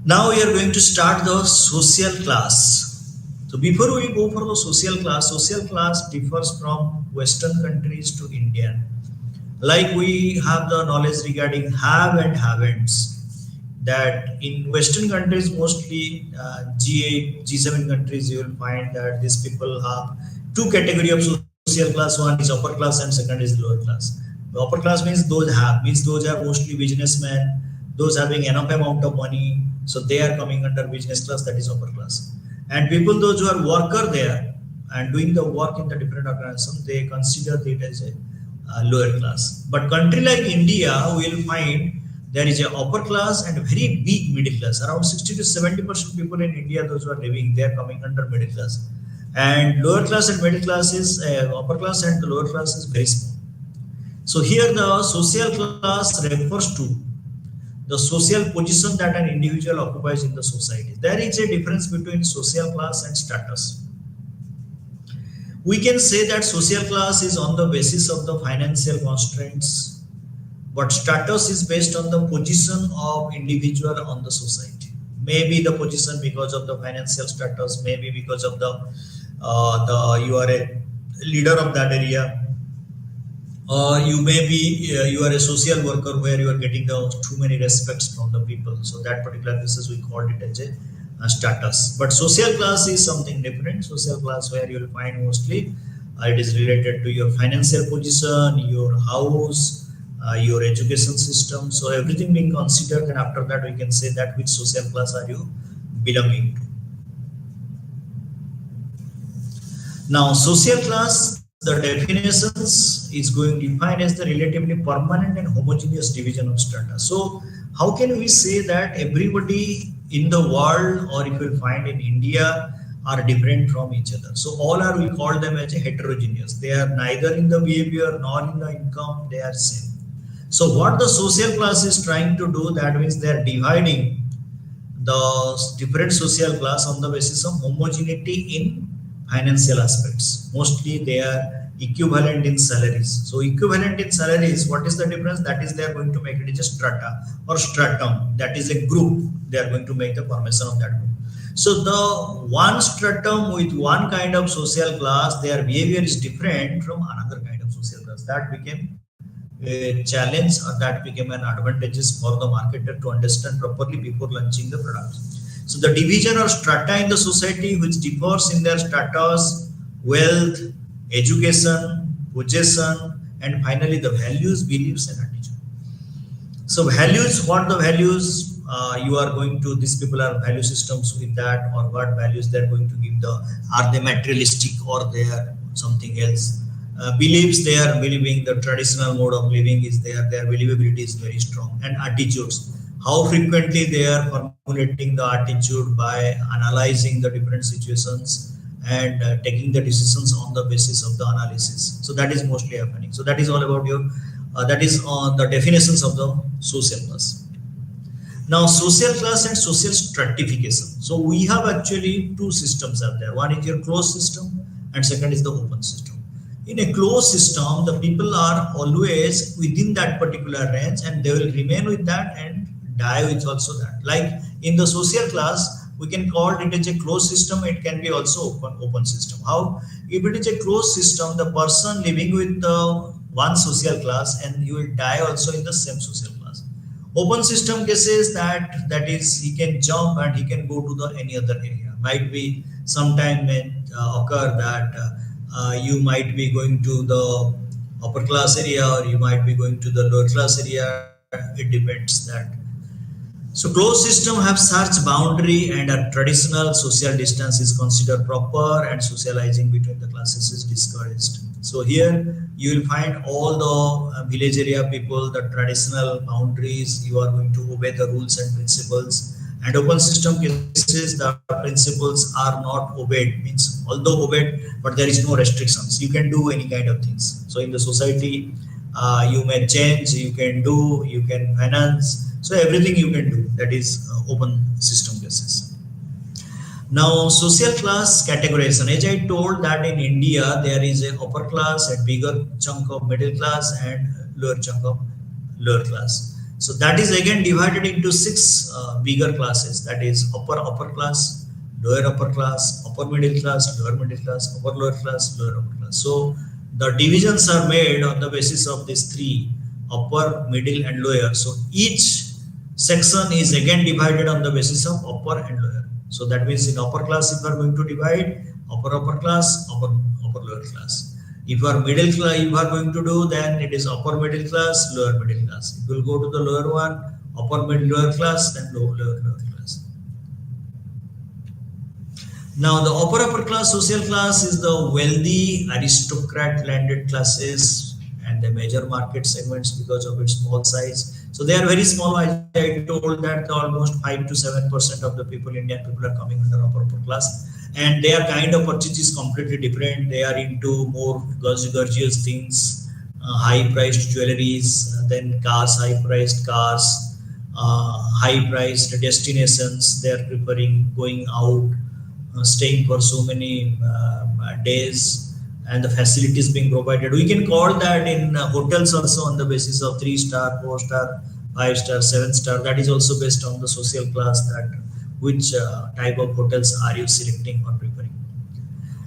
Now we are going to start the social class. So before we go for the social class differs from Western countries to Indian. Like we have the knowledge regarding have and haven'ts. That in Western countries, mostly G8, G7 countries, you will find that these people have two category of social class. One is upper class and second is lower class. The upper class means those are mostly businessmen, those having enough amount of money, so they are coming under business class, that is upper class. And people those who are worker there and doing the work in the different organization, they consider it as a lower class. But country like India will find there is a upper class and a very big middle class. Around 60 to 70% people in India, those who are living, they are coming under middle class. And lower class and middle class is upper class and the lower class is very small. So here the social class refers to the social position that an individual occupies in the society. There is a difference between social class and status. We can say that social class is on the basis of the financial constraints, but status is based on the position of individual on the society. Maybe the position because of the financial status, maybe because of the you are a leader of that area, or you may be you are a social worker where you are getting the too many respects from the people. So that particular basis we called it as a status. But social class is something different. Social class where you will find mostly it is related to your financial position, your house, your education system. So everything being considered, and after that we can say that which social class are you belonging to. Now social class, the definitions is going to define as the relatively permanent and homogeneous division of strata. So how can we say that everybody in the world, or if you find in India, are different from each other? So all are, we call them as a heterogeneous. They are neither in the behavior nor in the income, they are same. So what the social class is trying to do, that means they are dividing the different social class on the basis of homogeneity in financial aspects. Mostly they are equivalent in salaries. So equivalent in salaries, what is the difference? That is, they are going to make it as a strata or stratum. That is a group. They are going to make the formation of that group. So the one stratum with one kind of social class, their behavior is different from another kind of social class. That became a challenge, or that became an advantageous for the marketer to understand properly before launching the product. So the division or strata in the society which differs in their status, wealth, education, possession, and finally the values, beliefs, and attitude. So values, what the values you are going to, these people are value systems with that, or what values they are going to give, the are they materialistic or they are something else. Beliefs, they are believing the traditional mode of living is there, their believability is very strong. And attitudes, how frequently they are formulating the attitude by analyzing the different situations and taking the decisions on the basis of the analysis. So that is mostly happening. So that is all about your that is on the definitions of the social class. Now social class and social stratification. So we have actually two systems out there. One is your closed system and second is the open system. In a closed system, the people are always within that particular range and they will remain with that and die with also that. Like in the social class, we can call it as a closed system. It can be also open system. How? If it is a closed system, the person living with the one social class and you will die also in the same social class. Open system cases that is he can jump and he can go to the any other area. Might be sometime may occur that you might be going to the upper class area or you might be going to the lower class area. It depends that. So closed system have such boundary and a traditional social distance is considered proper and socializing between the classes is discouraged. So here you will find all the village area people, the traditional boundaries. You are going to obey the rules and principles. And open system cases, the principles are not obeyed. Means although obeyed, but there is no restrictions. You can do any kind of things. So in the society, you may change, you can do, you can finance. So everything you can do. That is open system cases. Now, social class categorization. As I told that in India, there is a upper class, a bigger chunk of middle class, and lower chunk of lower class. So that is again divided into six bigger classes. That is upper class, lower upper class, upper middle class, upper lower class, lower upper class. So the divisions are made on the basis of these three: upper, middle, and lower. So each section is again divided on the basis of upper and lower. So that means in upper class, if you are going to divide upper class, upper lower class. If you are middle class, you are going to do, then it is upper middle class, lower middle class. If you will go to the lower one, upper middle lower class, then lower class. Now the upper class, social class is the wealthy aristocrat landed classes and the major market segments because of its small size. So they are very small. I told that almost 5 to 7% of the people, Indian people, are coming under upper class, and their kind of purchase is completely different. They are into more gorgeous things, high-priced jewelries, then cars, high-priced cars, high-priced destinations. They are preferring going out, staying for so many days, and the facilities being provided. We can call that in hotels also on the basis of 3-star, 4-star, 5-star, 7-star. That is also based on the social class, that which type of hotels are you selecting or preferring.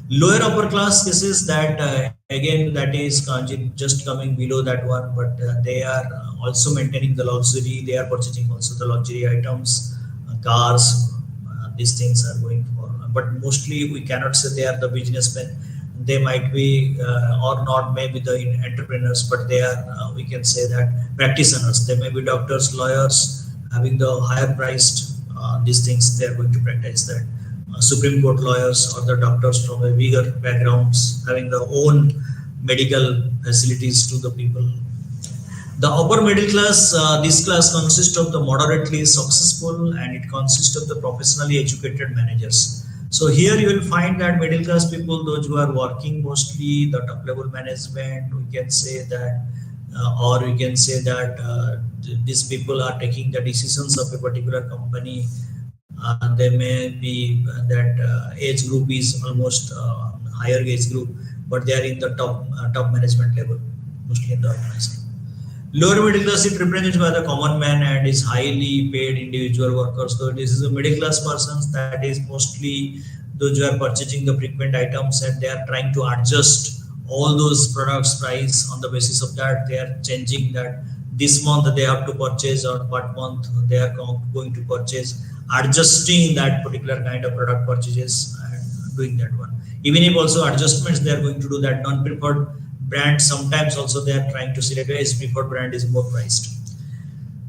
Lower upper class cases, that again, that is just coming below that one, but they are also maintaining the luxury. They are purchasing also the luxury items, cars. These things are going for, but mostly we cannot say they are the businessmen. They might be or not, maybe the entrepreneurs, but they are, we can say that, practitioners. They may be doctors, lawyers, having the higher priced these things. They are going to practice that. Supreme Court lawyers or the doctors from a bigger backgrounds, having their own medical facilities to the people. The upper middle class, this class consists of the moderately successful, and it consists of the professionally educated managers. So here you will find that middle class people, those who are working mostly the top level management, we can say that, or we can say that these people are taking the decisions of a particular company. There may be that age group is almost higher age group, but they are in the top management level, mostly in the organization. Lower middle class, it represented by the common man and is highly paid individual workers. So this is a middle class persons, that is mostly those who are purchasing the frequent items, and they are trying to adjust all those products price on the basis of that. They are changing that this month they have to purchase, or what month they are going to purchase, adjusting that particular kind of product purchases and doing that one. Even if also adjustments they are going to do, that non-preferred brand, sometimes also they are trying to select as preferred brand is more priced.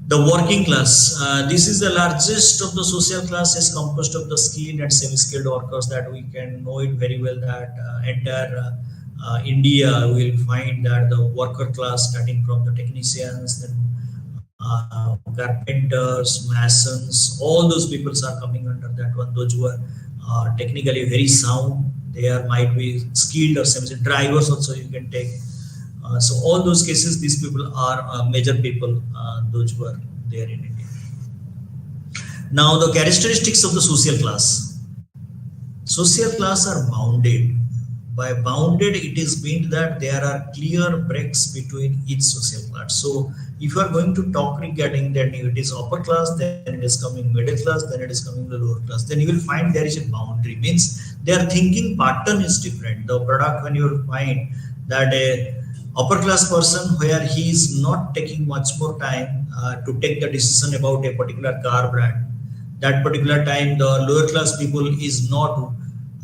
The working class, this is the largest of the social classes, composed of the skilled and semi-skilled workers, that we can know it very well, that entire India will find that the worker class, starting from the technicians, then carpenters, masons, all those people are coming under that one. Those who are technically very sound, they are might be skilled or semi drivers also you can take. So all those cases, these people are major people, those who are there in India. Now the characteristics of the social class. Social class are bounded. By bounded, it is meant that there are clear breaks between each social class. So if you are going to talk regarding that, if it is upper class, then it is coming middle class, then it is coming the lower class, then you will find there is a boundary. Means their thinking pattern is different. The product, when you will find that a upper class person, where he is not taking much more time to take the decision about a particular car brand, that particular time the lower class people is not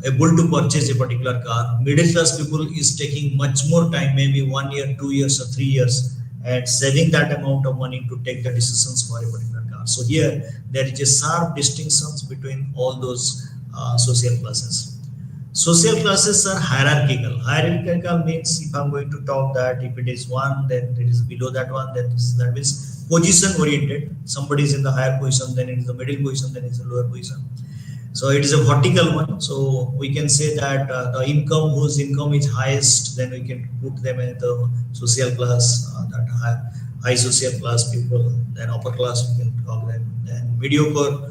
able to purchase a particular car. Middle class people is taking much more time, maybe 1 year, 2 years, or 3 years, and saving that amount of money to take the decisions for a particular car. So here there is a sharp distinctions between all those social classes. Social classes are hierarchical. Hierarchical means if I'm going to talk that if it is one, then it is below that one, then this, that means position oriented. Somebody is in the higher position, then it is the middle position, then it is the lower position. So it is a vertical one. So we can say that the income whose income is highest, then we can put them in the social class, that high social class people. Then upper class we can call them. Then mediocre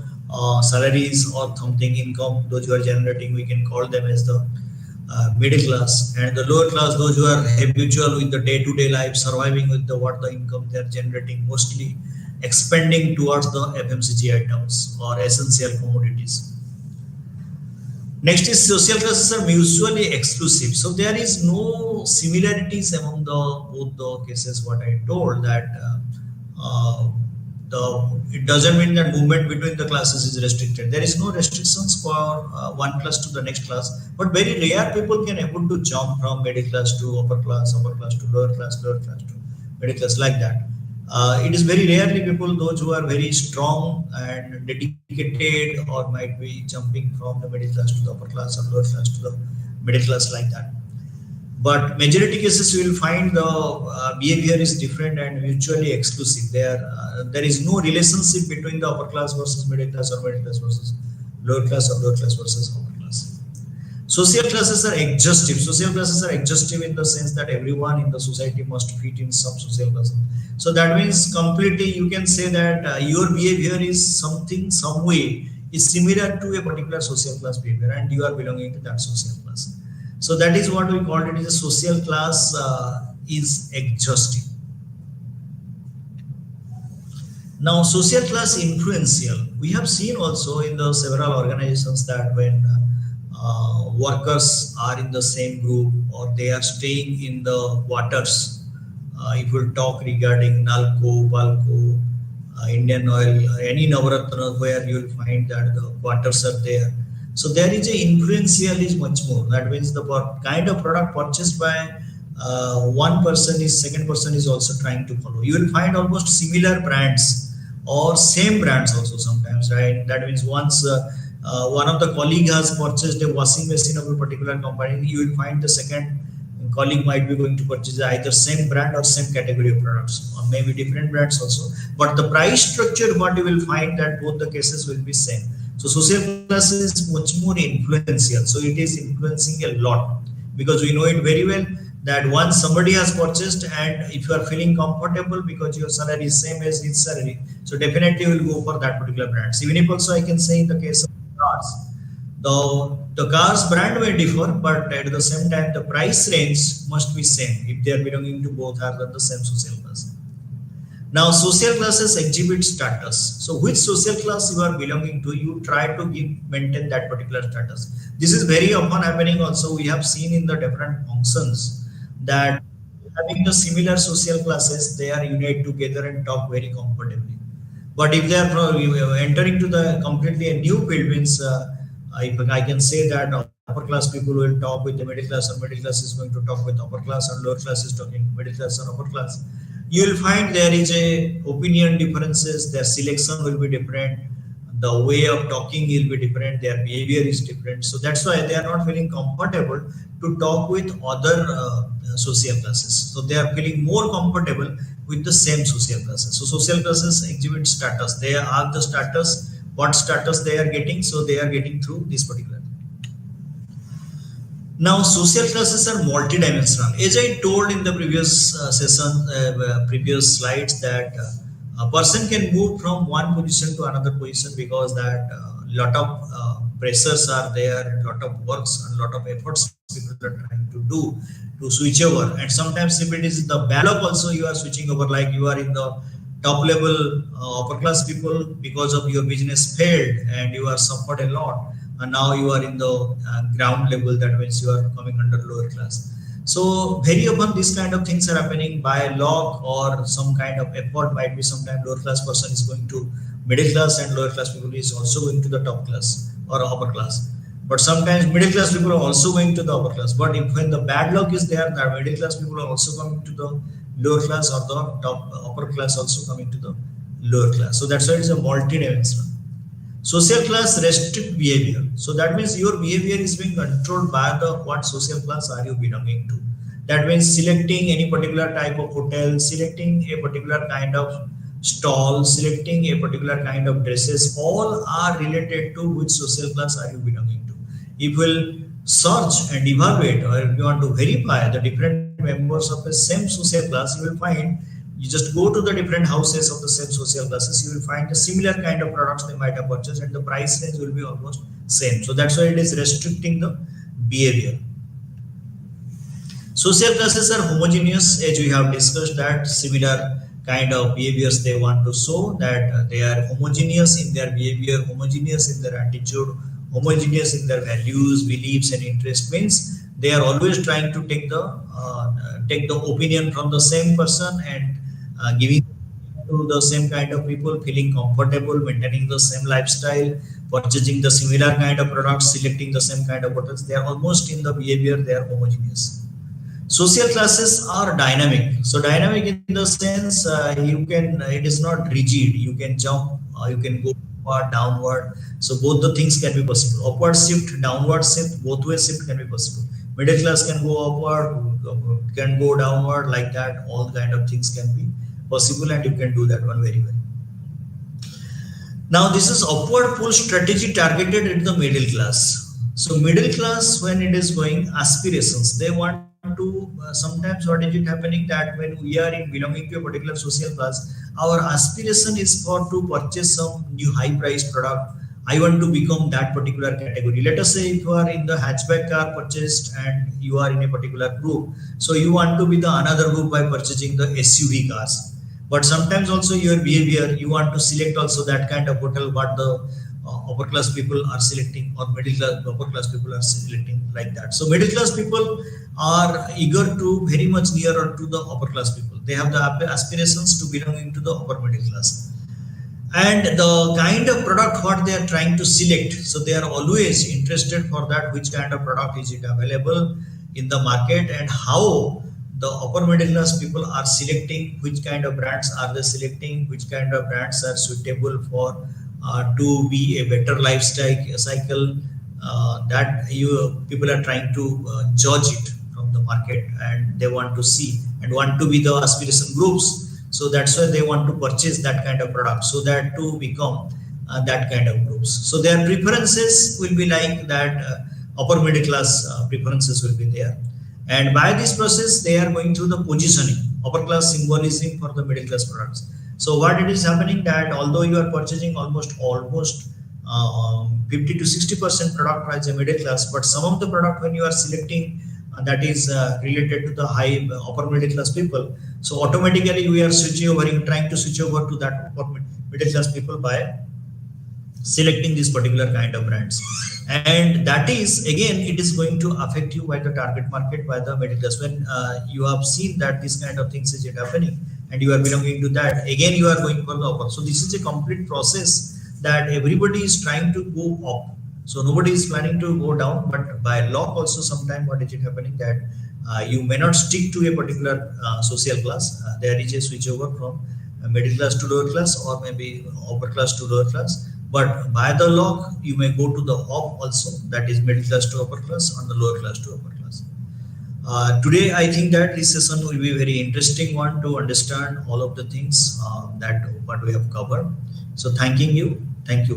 salaries or something income, those who are generating, we can call them as the middle class. And the lower class, those who are habitual with the day-to-day life, surviving with the what the income they are generating, mostly expending towards the FMCG items or essential commodities. Next is social classes are mutually exclusive. So there is no similarities among the both the cases. What I told that the it doesn't mean that movement between the classes is restricted. There is no restrictions for one class to the next class. But very rare people can able to jump from middle class to upper class to lower class to middle class like that. It is very rarely people, those who are very strong and dedicated, or might be jumping from the middle class to the upper class or lower class to the middle class like that. But majority cases you will find the behavior is different and mutually exclusive. There is no relationship between the upper class versus middle class or middle class versus lower class or lower class versus upper class. Social classes are exhaustive. Social classes are exhaustive in the sense that everyone in the society must fit in some social class. So that means completely you can say that your behavior is something, some way is similar to a particular social class behavior, and you are belonging to that social class. So that is what we call it is a social class is exhaustive. Now, social class influential. We have seen also in the several organizations that when workers are in the same group or they are staying in the quarters, if we talk regarding Nalco, Balco, Indian Oil, any Navaratna where you will find that the quarters are there. So there is a influential is much more. That means the kind of product purchased by one person is second person is also trying to follow. You will find almost similar brands or same brands also sometimes, right? That means once one of the colleague has purchased a washing machine of a particular company, you will find the second colleague might be going to purchase either same brand or same category of products, or maybe different brands also. But the price structure, what you will find that both the cases will be same. So social class is much more influential. So it is influencing a lot because we know it very well that once somebody has purchased and if you are feeling comfortable because your salary is same as his salary, so definitely you will go for that particular brand. Even if also I can say in the case of cars, the cars brand may differ, but at the same time the price range must be same if they are belonging to both are the same social class. Now, social classes exhibit status. So, which social class you are belonging to, you try to maintain that particular status. This is very often happening. Also, we have seen in the different functions that having the similar social classes, they are unite together and talk very comfortably. But if they are entering to the completely a new field, means I can say that upper class people will talk with the middle class, or middle class is going to talk with upper class, or lower class is talking middle class or upper class. You will find there is a opinion differences, their selection will be different, the way of talking will be different, their behavior is different. So that's why they are not feeling comfortable to talk with other social classes. So they are feeling more comfortable with the same social classes. So social classes exhibit status. They are the status, what status they are getting. So they are getting through this particular. Now, social classes are multidimensional. As I told in the previous previous slides, that a person can move from one position to another position because that lot of pressures are there, lot of works and lot of efforts people are trying to do to switch over. And sometimes if it is the backlog also you are switching over, like you are in the top level upper class people because of your business failed and you are suffered a lot, and now you are in the ground level, that means you are coming under lower class. So very often these kind of things are happening by luck or some kind of effort. Might be sometimes lower class person is going to middle class and lower class people is also going to the top class or upper class. But sometimes middle class people are also going to the upper class. But if when the bad luck is there, the middle class people are also coming to the lower class, or the top upper class also coming to the lower class. So that's why it is a multi-dimensional. Social class restrict behavior. So that means your behavior is being controlled by the what social class are you belonging to. That means selecting any particular type of hotel, selecting a particular kind of stall, selecting a particular kind of dresses, all are related to which social class are you belonging to. If you will search and evaluate, or if you want to verify the different members of the same social class, you will find you just go to the different houses of the same social classes, you will find a similar kind of products they might have purchased, and the price range will be almost same. So that's why it is restricting the behavior. Social classes are homogeneous, as we have discussed that similar kind of behaviors they want to show, that they are homogeneous in their behavior, homogeneous in their attitude, homogeneous in their values, beliefs, and interest. Means they are always trying to take the opinion from the same person and giving to the same kind of people, feeling comfortable, maintaining the same lifestyle, purchasing the similar kind of products, selecting the same kind of products. They are almost in the behavior, they are homogeneous. Social classes are dynamic. So dynamic in the sense you can it is not rigid. You can jump, you can go upward, downward. So both the things can be possible. Upward shift, downward shift, both way shift can be possible. Middle class can go upward, can go downward, like that. All kind of things can be possible, and you can do that one very well. Now, this is upward pull strategy targeted at the middle class. So, middle class, when it is going aspirations, they want to sometimes what is it happening that when we are in belonging to a particular social class, our aspiration is for to purchase some new high price product. I want to become that particular category. Let us say if you are in the hatchback car purchased and you are in a particular group, so you want to be the another group by purchasing the SUV cars. But sometimes also your behavior, you want to select also that kind of hotel what the upper class people are selecting, or middle class upper class people are selecting, like that. So middle class people are eager to very much nearer to the upper class people. They have the aspirations to belonging to the upper middle class, and the kind of product what they are trying to select, so they are always interested for that which kind of product is it available in the market, and how the upper middle class people are selecting, which kind of brands are they selecting, which kind of brands are suitable for to be a better lifestyle cycle, that you people are trying to judge it from the market, and they want to see and want to be the aspiration groups. So that's why they want to purchase that kind of product, so that to become that kind of groups. So their preferences will be like that, upper middle class preferences will be there, and by this process they are going through the positioning, upper class symbolism for the middle class products. So what it is happening that although you are purchasing almost 50 to 60% product as a middle class, but some of the product when you are selecting that is related to the high upper middle class people, so automatically we are switching over, you trying to switch over to that upper middle class people by selecting this particular kind of brands, and that is again it is going to affect you by the target market, by the middle class. When you have seen that this kind of things is it happening and you are belonging to that, again you are going for the upper. So this is a complete process that everybody is trying to go up, so nobody is planning to go down. But by law also sometime what is it happening that you may not stick to a particular social class. There is a switchover from middle class to lower class, or maybe upper class to lower class. But by the law, you may go to the up also, that is middle class to upper class, and the lower class to upper class. Today, I think that this session will be a very interesting one to understand all of the things that what we have covered. So, thanking you. Thank you.